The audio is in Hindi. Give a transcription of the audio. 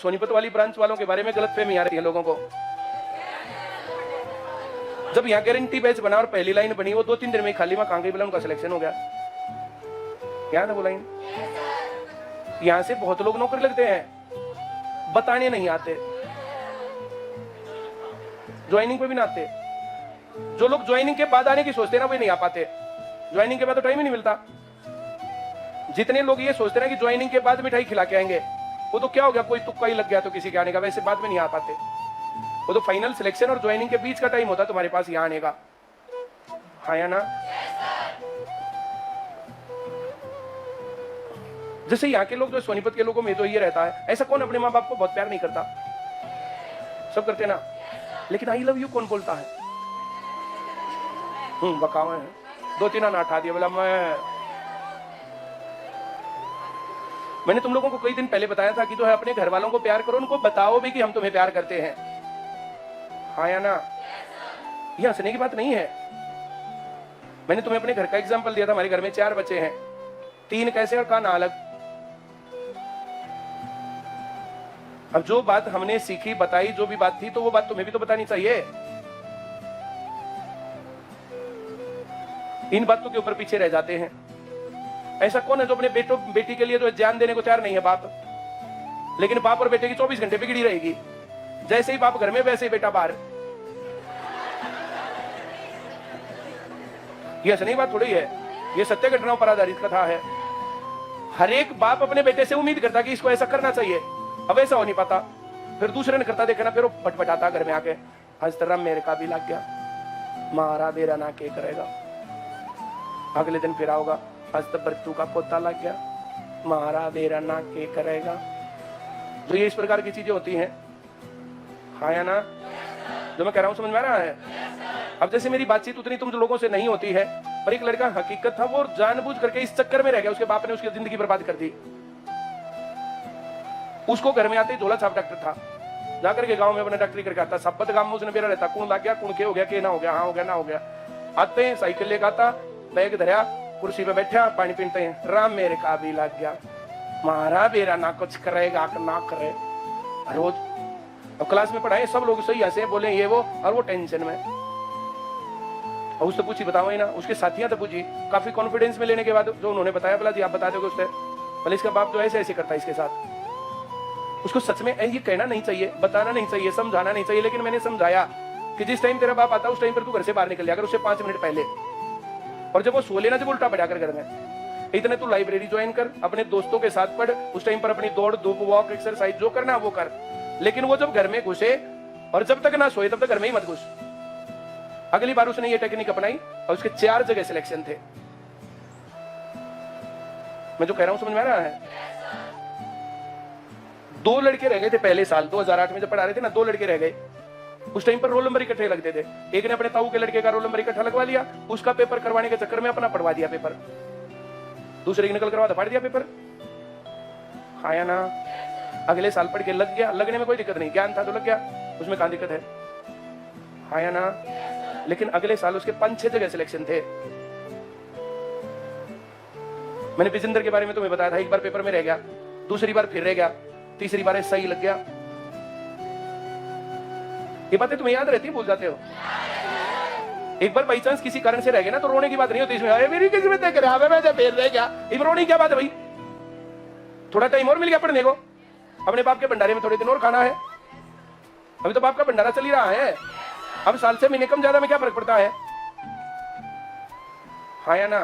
सोनीपत वाली ब्रांच वालों के बारे में गलतफहमी आ रही है लोगों को। जब यहाँ गारंटी बैच बना और पहली लाइन बनी, वो 2-3 दिन में खाली में कहां गई बोला, उनका सिलेक्शन हो गया। क्या ना वो लाइन, यहां से बहुत लोग नौकरी लगते हैं, बताने नहीं आते, ज्वाइनिंग पे भी ना आते। जो लोग ज्वाइनिंग के बाद आने की सोचते हैं ना, वो नहीं आ पाते। ज्वाइनिंग के बाद तो टाइम ही नहीं मिलता। जितने लोग ये सोचते हैं ना कि ज्वाइनिंग के बाद मिठाई खिला के आएंगे, वो तो क्या हो गया, कोई तुक्का ही लग गया तो किसी के आने का, वैसे बाद में नहीं आ पाते। वो तो फाइनल सिलेक्शन और ज्वाइनिंग के बीच का टाइम होता है तुम्हारे पास यहाँ आने का। हाँ या ना? जैसे यहाँ के लोग, जो सोनीपत के लोगों में तो ये रहता है, ऐसा कौन अपने माँ बाप को बहुत प्यार नहीं करता? सब करते ना, लेकिन आई लव यू कौन बोलता है? बकावा है, 2-3 आना उठा दिया, बोला मैंने तुम लोगों को कई दिन पहले बताया था कि जो है अपने घर वालों को प्यार करो, उनको बताओ भी कि हम तुम्हें प्यार करते हैं। हाँ या ना? ये हंसने की बात नहीं है। मैंने तुम्हें अपने घर का एग्जाम्पल दिया था। हमारे घर में 4 बच्चे हैं, 3 कैसे और कहां अलग। अब जो बात हमने सीखी, बताई, जो भी बात थी, तो वो बात तुम्हें भी तो बतानी चाहिए। इन बातों के ऊपर पीछे रह जाते हैं। ऐसा कौन है जो अपने बेटों बेटी के लिए जो जान देने को तैयार नहीं है? बाप। लेकिन बाप और बेटे की 24 घंटे बिगड़ी रहेगी। जैसे ही बाप घर में, वैसे ही बेटा बाहर। ये ऐसा नहीं, बात थोड़ी है, ये सत्य घटनाओं पर आधारित कथा है। हर एक बाप अपने बेटे से उम्मीद करता कि इसको ऐसा करना चाहिए। अब ऐसा हो नहीं पाता, फिर दूसरे ने करता देखना, फिर वो पटपटाता घर में आके, हंसता मेरे का भी लग गया, मारा बेरा ना के करेगा। अगले दिन फिर आओगा, हस्त बर्तू का पोता लग गया, मारा बेरा ना के करेगा। तो ये इस प्रकार की चीजें होती हैं। हाँ या ना? जो मैं कह रहा हूं समझ में आ रहा है? अब जैसे मेरी बातचीत उतनी तुम लोगों से नहीं होती है, पर एक लड़का हकीकत था, वो जानबूझ करके इस चक्कर में रह गया, उसके बाप ने उसकी जिंदगी बर्बाद कर दी। उसको घर में आते ही झोला छाप डॉक्टर था, जाकर के गांव में अपने डॉक्टरी करके आता। सब गांव में उसने बेरा रहता, कौन लग गया, कौन के हो गया, के ना हो गया, हाँ हो गया, ना हो गया। आते हैं, साइकिल लेकर आता, बैग धरिया, कुर्सी पे बैठा, पानी पीते हैं, राम मेरे का भी लग गया, मारा बेरा ना कुछ करेगा ना करे। रोज अब क्लास में पढ़ाए, सब लोग सही हंसे, बोले ये वो, और वो टेंशन में। और उससे पूछी, बताओ ही ना, उसके साथियां तो पूछी, काफी कॉन्फिडेंस में लेने के बाद जो उन्होंने बताया, बोला जी आप बता दोगे उससे? बोले इसका बाप जो ऐसे ऐसे करता है इसके साथ। उसको सच में ये कहना नहीं चाहिए, बताना नहीं चाहिए, समझाना नहीं चाहिए, लेकिन मैंने समझाया कि जिस टाइम तेरा बाप आता उस टाइम पर तू घर से बाहर निकल जाकर उससे 5 मिनट पहले, और जब वो सो लेना, जब उल्टा बैठा कर घर में, इतने तू लाइब्रेरी ज्वाइन कर, अपने दोस्तों के साथ पढ़, उस टाइम पर अपनी दौड़ धूप वॉक एक्सरसाइज जो करना वो कर। लेकिन वो जब घर में घुसे और जब तक ना सोए तब तक घर में ही मत घुस। अगली बार उसने ये टेक्निक अपनाई और उसके 4 जगह सिलेक्शन थे। मैं जो कह रहा हूं समझ में आ रहा है? 2 लड़के रह गए थे पहले साल 2008 में जब पढ़ा रहे थे ना, 2 लड़के रह गए। उस टाइम पर रोल नंबर इकट्ठे लगते थे। एक ने अपने ताऊ के लड़के का रोल नंबर इकट्ठा लगवा लिया, उसका पेपर करवाने के चक्कर में अपना पढ़वा दिया पेपर, दूसरे की नकल करवा फाड़ दिया पेपर। हाँ या ना? अगले साल पढ़ के लग गया, लगने में कोई दिक्कत नहीं, ज्ञान था तो लग गया, उसमें कहां दिक्कत है? हाँ या ना? लेकिन अगले साल उसके 5-6 जगह सिलेक्शन थे। मैंने विजेंद्र के बारे में तुम्हें बताया था, एक बार पेपर में रह गया, दूसरी बार फिर रह गया, तीसरी बार सही लग गया। ये बातें तुम्हें याद रहती है, भूल जाते हो? एक बार बाई चांस किसी कारण से रह गए ना, तो रोने की बात नहीं होती इसमें, अरे मेरी किस्मत है, करे मैं जब फेल रह गया, इसमें रोने की क्या बात है भाई? थोड़ा टाइम और मिल गया पढ़ने को, अपने बाप के भंडारे में थोड़े दिन और खाना है। अभी तो बाप का भंडारा चल ही रहा है, अब साल से महीने कम ज्यादा में क्या फर्क पड़ता है? हाँ या ना?